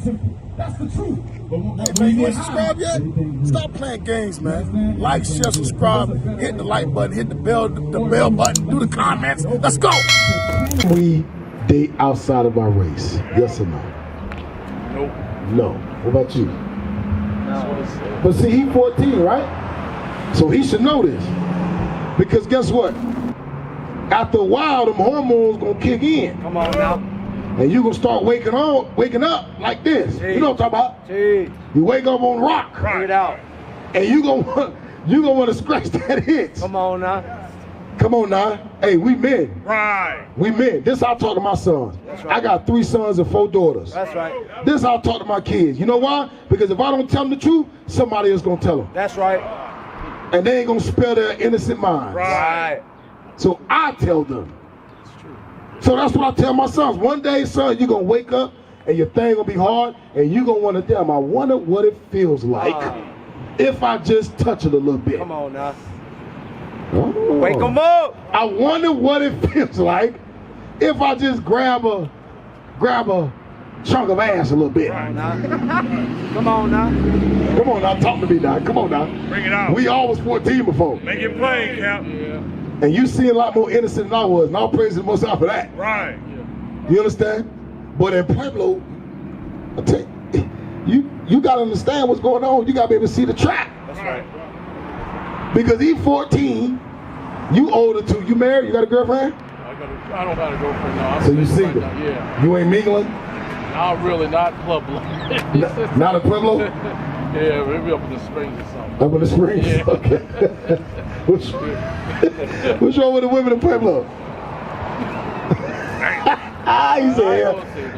temple. That's the truth. Hey, you ain't subscribed yet? Stop playing games, man. Like, share, subscribe, hit the like button, hit the bell button, do the comments. Let's go. We date outside of our race, yes or no? Nope. No. What about you? No. But see, he's 14, right? So he should know this. Because guess what? After a while, them hormones gonna kick in. Come on now. And you gonna start waking up like this. Jeez. You know what I'm talking about? Jeez. You wake up on rock. Figure it out. And you gonna want to scratch that itch. Come on now. Come on now. Hey, we men. Right. We men. This how I talk to my sons. That's right. I got 3 sons and 4 daughters. That's right. This how I talk to my kids. You know why? Because if I don't tell them the truth, somebody else gonna tell them. That's right. And they ain't gonna spare their innocent minds. Right. So I tell them. So that's what I tell my sons. One day, son, you're gonna wake up and your thing gonna be hard, and you're gonna want to tell them, I wonder what it feels like if I just touch it a little bit. Come on now. Oh. Wake them up. I wonder what it feels like if I just grab a chunk of ass a little bit. Come on now. Come on now. Come on now, talk to me now. Come on now. Bring it out. We all was 14 before. Make it plain, Captain. Yeah. And you see a lot more innocent than I was, and I'll praise the Most High for that. Right. You understand? But in Pueblo, I tell you, you gotta understand what's going on. You gotta be able to see the trap. That's right. Because he's 14, you older too. You married? You got a girlfriend? I don't got a girlfriend now. So you single? Right now, yeah. You ain't mingling? Not really, not Pueblo. Not in Pueblo? Yeah, maybe up in the Springs or something. Up in the Springs? Yeah. Okay. What's wrong with the women in Pueblo?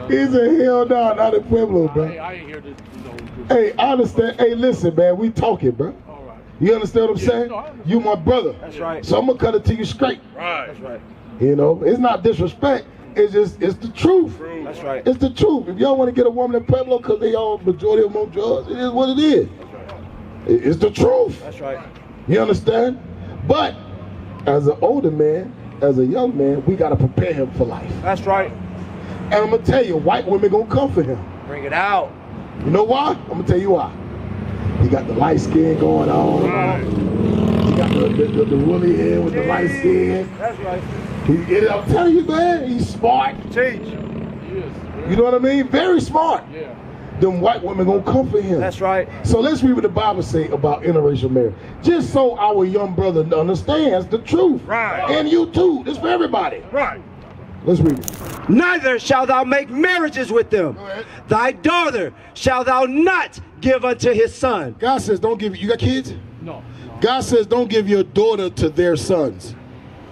He said, hell no, not in Pueblo, bro. I ain't here to, Hey, I understand. Hey, listen, man, we talking, bro. All right. You understand what I'm saying? No, I understand. You my brother. That's right. So I'm gonna cut it to you straight. Right. That's right. You know, it's not disrespect. It's the truth. That's right. It's the truth. If y'all want to get a woman in Pueblo because they all majority of them on drugs, it is what it is. It's the truth. That's right. You understand? But as an older man, as a young man, we gotta prepare him for life. That's right. And I'm gonna tell you, white women gonna come for him. Bring it out. You know why? I'm gonna tell you why. He got the light skin going on. Right. He got the woolly hair with the light skin. That's right. I'm telling you, man, he's smart. Teach. You know what I mean? Very smart. Yeah. Them white women gonna come for him. That's right. So let's read what the Bible say about interracial marriage. Just so our young brother understands the truth. Right. And you too. This for everybody. Right. Let's read it. Neither shalt thou make marriages with them. Thy daughter shalt thou not give unto his son. God says don't give, you got kids? No. God says don't give your daughter to their sons.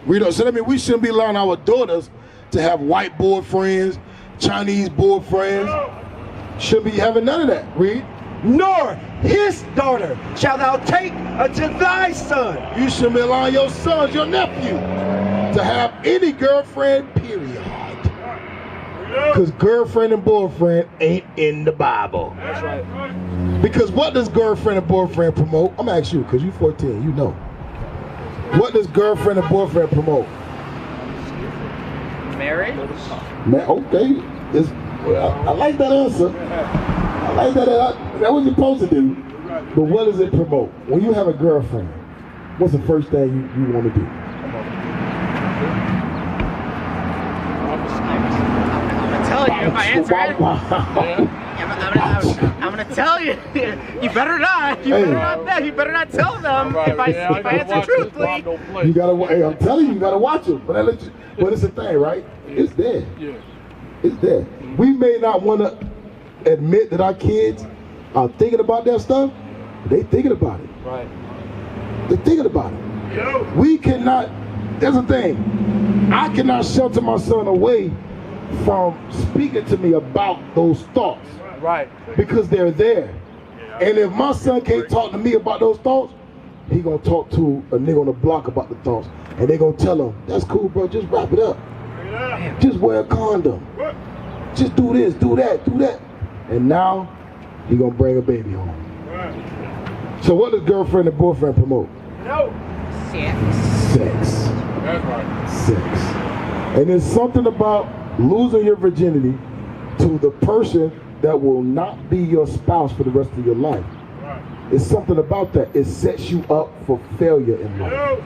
So that means we shouldn't be allowing our daughters to have white boyfriends, Chinese boyfriends. Shouldn't be having none of that. Read. Nor his daughter shalt thou take unto thy son. You shouldn't be allowing your sons, your nephew, to have any girlfriend, period. Because girlfriend and boyfriend ain't in the Bible. That's right. Because what does girlfriend and boyfriend promote? I'm gonna ask you, because you're 14, you know. What does girlfriend and boyfriend promote? Marriage. Man, okay. I like that answer. I like that. That's what you're supposed to do. But what does it promote? When you have a girlfriend, what's the first thing you want to do? Tell you if I answer it. I'm gonna tell you. You better not. You better not tell them if I answer truthfully. You gotta. Hey, I'm telling you, you gotta watch it. But it's a thing, right? It's there. Yeah. It's there. We may not want to admit that our kids are thinking about that stuff. But they thinking about it. Right. They're thinking about it. We cannot. There's a thing. I cannot shelter my son away from speaking to me about those thoughts. Right. Because they're there. And if my son can't talk to me about those thoughts, he gonna talk to a nigga on the block about the thoughts. And they gonna tell him, that's cool, bro, just wrap it up. Just wear a condom. Just do this, do that, do that. And now, he gonna bring a baby home. So what does girlfriend and boyfriend promote? No. Sex. That's right. Sex. And there's something about losing your virginity to the person that will not be your spouse for the rest of your life. Right. It's something about that. It sets you up for failure in life.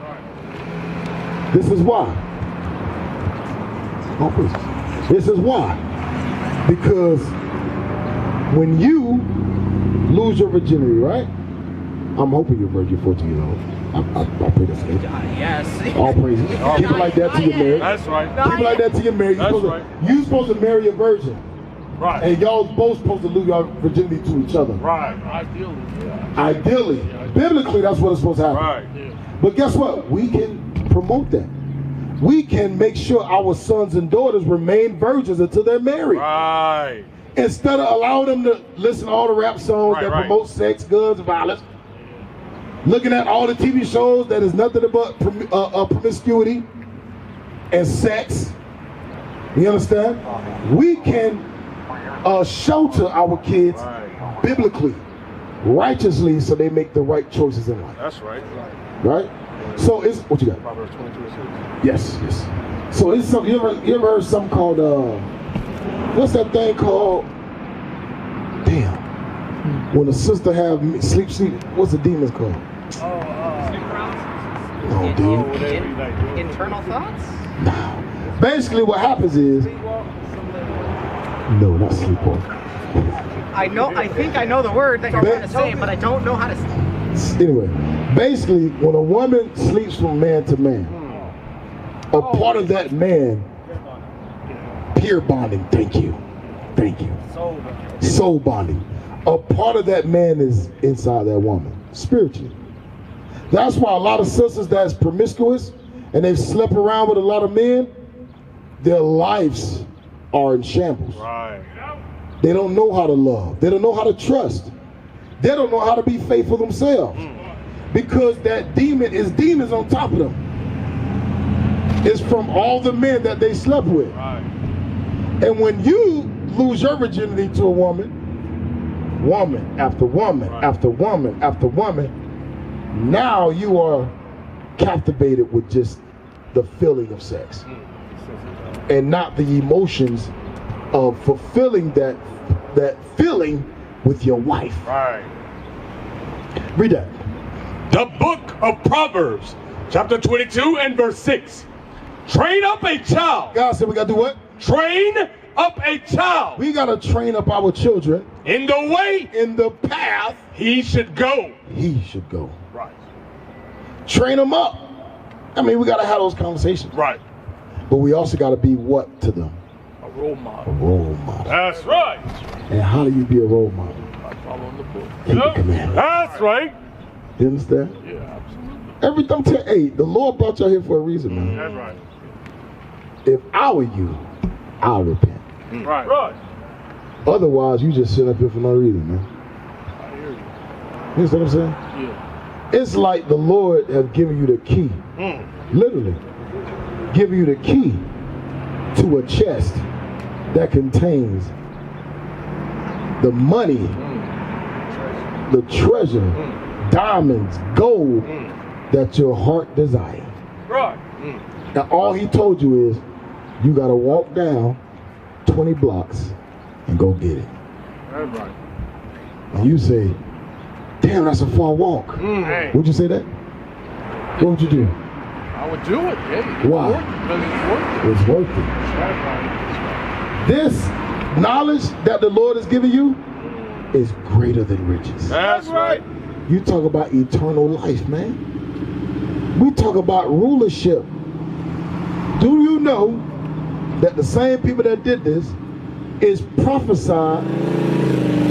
This is why. Oh, please. This is why. Because when you lose your virginity, right? I'm hoping you're virgin 14 years old. I pray that's good. Yes. All praises. Keep it like that till you're married. That's right. Keep it like that till you're married. That's You're supposed to marry a virgin. Right. And y'all both supposed to lose your virginity to each other. Right. Ideally. Yeah. Ideally. Biblically, that's what it's supposed to happen. Right. Yeah. But guess what? We can promote that. We can make sure our sons and daughters remain virgins until they're married. Right. Instead of allowing them to listen to all the rap songs that promote sex, guns, and violence. Looking at all the TV shows that is nothing but promiscuity and sex. You understand? We can shelter our kids biblically, righteously, so they make the right choices in life. That's right. Right? So it's what you got? Proverbs 22:6. Yes, yes. So it's something. You ever heard something called what's that thing called? Damn. When a sister have sleep. What's the demons called? No, dude. Internal thoughts? No. Basically, what happens is. No, not sleepwalk. I think I know the word that you're trying to say, but I don't know how to say it. Anyway, basically, when a woman sleeps from man to man, a part of that man, peer bonding, thank you. Soul bonding. A part of that man is inside that woman, spiritually. That's why a lot of sisters that's promiscuous and they've slept around with a lot of men, their lives are in shambles. Right. They don't know how to love. They don't know how to trust. They don't know how to be faithful themselves. Because that demons on top of them. It's from all the men that they slept with. Right. And when you lose your virginity to a woman after woman after woman after woman, now you are captivated with just the feeling of sex and not the emotions of fulfilling that feeling with your wife. Right. Read that. The book of Proverbs, chapter 22 and verse 6. Train up a child. God said we got to do what? Train up a child. We got to train up our children In the way in the path he should go. he should go. Right. Train them up. I mean, we got to have those conversations. Right. But we also got to be what to them? A role A model. role model. That's right. And how do you be a role model? I follow the book. Keep the commandments. That's right. You understand? Yeah, absolutely. Everything. Hey, the Lord brought y'all here for a reason, man. That's right. If I were you, I'll repent. Right. Right. Otherwise, you just sit up here for no reason, man. I hear you. You understand what I'm saying? Yeah. It's like the Lord have given you the key. Literally. Giving you the key to a chest that contains the money, the treasure, diamonds, gold that your heart desires. Right. Now all he told you is you got to walk down 20 blocks and go get it. That's right. And you say, damn, that's a far walk. Hey. Would you say that? What would you do? I would do it. Yeah. Why? Because it's worth it. It's worth it. That's right. This knowledge that the Lord has given you is greater than riches. That's right. You talk about eternal life, man. We talk about rulership. Do you know that the same people that did this is prophesied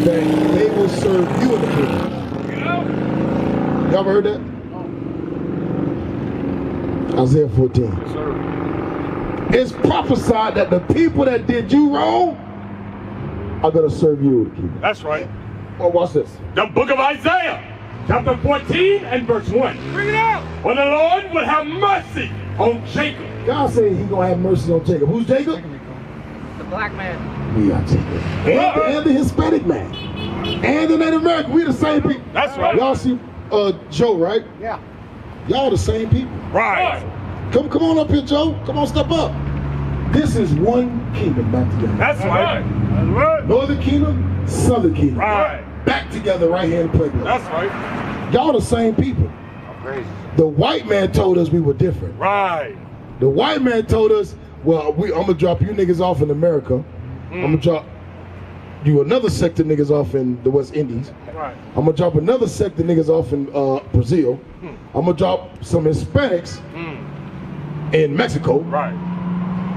that they will serve you in the kingdom? You ever heard that? Isaiah 14. Yes, sir. It's prophesied that the people that did you wrong are going to serve you in the kingdom. That's right. Well, watch this. The book of Isaiah, chapter 14 and verse 1. Bring it out. For the Lord will have mercy on Jacob. God said he's going to have mercy on Jacob. Who's Jacob? The black man. We are Jacob. And the Hispanic man. And the Native American. We the same people. That's right. Y'all see Joe, right? Yeah. Y'all the same people. Right. Come on up here, Joe. Come on, step up. This is one kingdom back together. That's right. Northern kingdom, southern kingdom. Right. Back together right here in the playground. That's right. Y'all the same people. Crazy. The white man told us we were different. Right. The white man told us, well, I'm gonna drop you niggas off in America. I'm gonna drop you another sect of niggas off in the West Indies. Right. I'm gonna drop another sect of niggas off in Brazil. I'm gonna drop some Hispanics in Mexico. Right.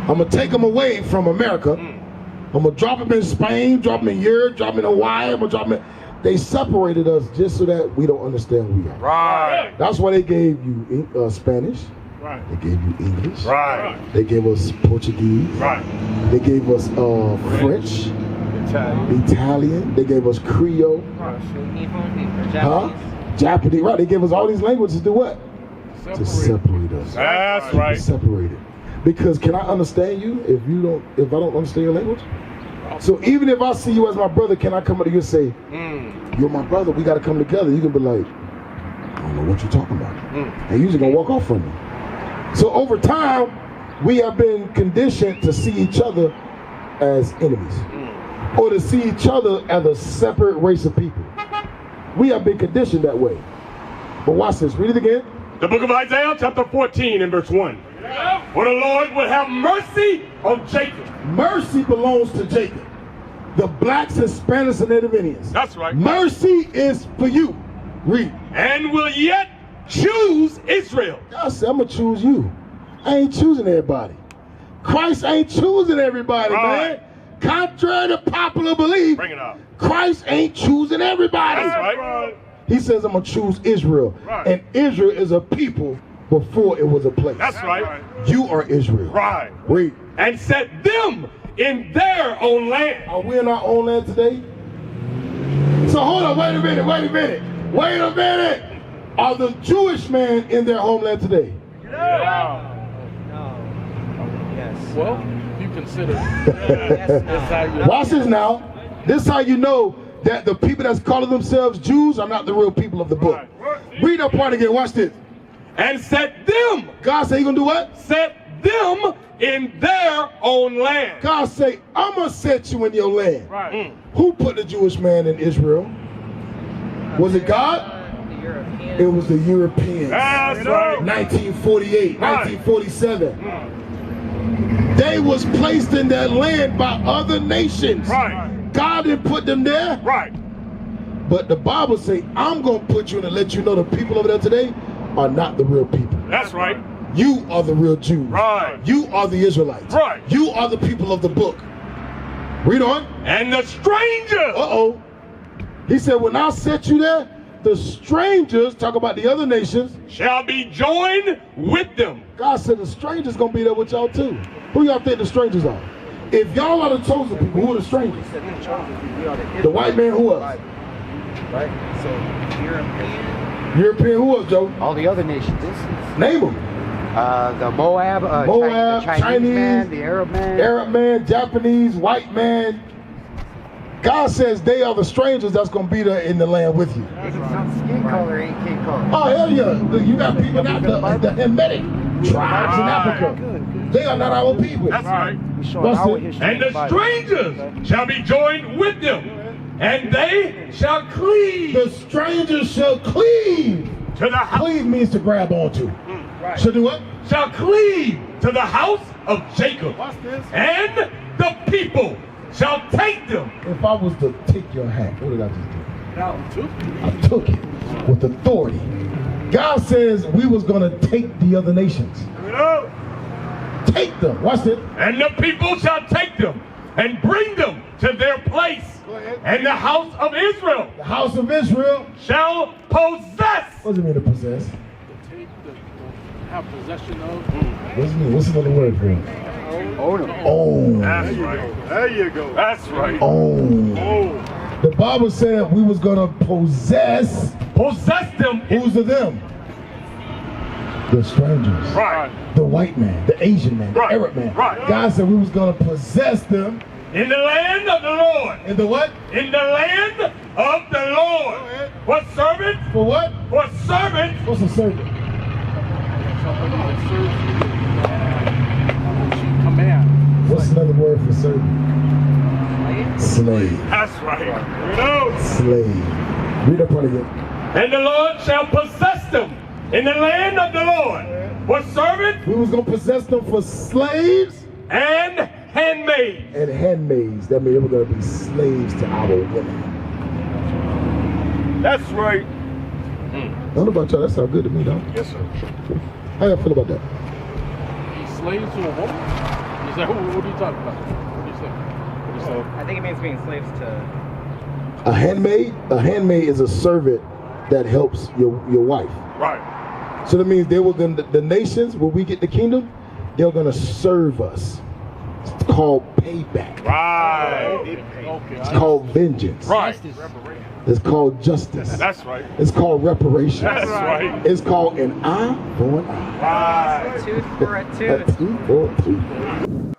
I'm gonna take them away from America. I'm gonna drop them in Spain, drop them in Europe, drop them in Hawaii. I'm gonna drop them in... They separated us just so that we don't understand who we are. Right. That's why they gave you Spanish. Right. They gave you English. Right. They gave us Portuguese. Right. They gave us French. Italian. They gave us Creole. Huh? Japanese. Right. They gave us all these languages to do what? To separate us. That's right. Separated. Because can I understand you if I don't understand your language? So even if I see you as my brother, can I come up to you and say, you're my brother, we gotta come together? You can be like, I don't know what you're talking about. And you're just gonna walk off from me. So over time, we have been conditioned to see each other as enemies. Or to see each other as a separate race of people. We have been conditioned that way. But watch this, read it again. The book of Isaiah, chapter 14 and verse 1. For the Lord will have mercy on Jacob. Mercy belongs to Jacob. The blacks, Hispanics, and Native Indians. That's right. Mercy is for you. Read. And will yet choose Israel. God said, I'm going to choose you. I ain't choosing everybody. Christ ain't choosing everybody, Right. man. Contrary to popular belief, Bring it up. Christ ain't choosing everybody. That's right. He says, I'm going to choose Israel. Right. And Israel is a people before it was a place. That's right. You are Israel. Right. Read. And set them in their own land. Are we in our own land today? So hold on, wait a minute. Are the Jewish men in their homeland today? Well, you consider that's how you Watch this now. This is how you know that the people that's calling themselves Jews are not the real people of the book. Read that part again, watch this. And set them. God say, you gonna do what? Set them in their own land. God say, I'm gonna set you in your land. Right. Who put the Jewish man in Israel? Was it God? It was the Europeans. That's right. 1948, Right. 1947. They was placed in that land by other nations. Right. God didn't put them there. Right. But the Bible say, I'm going to put you in and let you know the people over there today are not the real people. That's right. You are the real Jews. Right. You are the Israelites. Right. You are the people of the book. Read on. And the stranger. Uh-oh. He said, when I set you there, the strangers, talk about the other nations, Shall be joined with them. God said the strangers going to be there with y'all too. Who y'all think the strangers are? If y'all are the chosen people, who are the strangers? The white man, who else? Right? So, European. European, who else, Joe? All the other nations. Name them. The Moab, Moab, the Chinese man, the Arab man. Arab man, Japanese, white man. God says they are the strangers that's going to be there in the land with you. Skin color ain't kin color. Oh, hell yeah. You got people not the Hamitic tribes in Africa. They are not our people. That's right. What's it? And the strangers shall be joined with them, and they shall cleave The strangers shall cleave. to the house. Cleave means to grab onto. Shall do what? Shall cleave to the house of Jacob, and the people shall take them. If I was to take your hat, what did I just do? I took it with authority. God says we was going to take the other nations. Take them. Watch it. And the people shall take them and bring them to their place. And the house of Israel The house of Israel. shall possess. What does it mean to possess? have possession of. What does it mean? What's another word for it? Own. That's right. There you go. That's right. Own. Oh. The Bible said we was going to possess. Possess them. Who's the them? The strangers. Right. The white man, the Asian man, the Right. Arab man. Right. God said we was going to possess them. In the land of the Lord. In the what? In the land of the Lord. What servant? For what? For servant. What's a servant? Somebody that serves you and she commands. What's another word for servant? Slave. That's right. Here it goes. Slave. Read that part again. And the Lord shall possess them in the land of the Lord for servants We was going to possess them for slaves and handmaids. and handmaids. That means they were going to be slaves to our women. That's right. I don't know about y'all. That sounds good to me, though. Yes, sir. How y'all feel about that? Slaves to a woman? Is that what are you talking about? What do you say? What do you say? I think it means being slaves to. A handmaid is a servant that helps your wife. Right. So that means they were going the nations, when we get the kingdom, they're going to serve us. It's called payback. Right. Okay. It's called vengeance. Right. It's called justice. That's right. It's called reparation. That's right. It's called an eye for an eye. Right. Tooth for a A tooth. tooth for a tooth.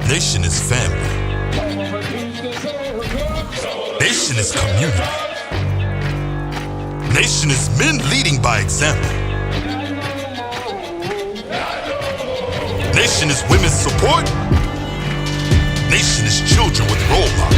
Nation is family. Nation is community. Nation is men leading by example. Nation is women's support. Nation is children with role models.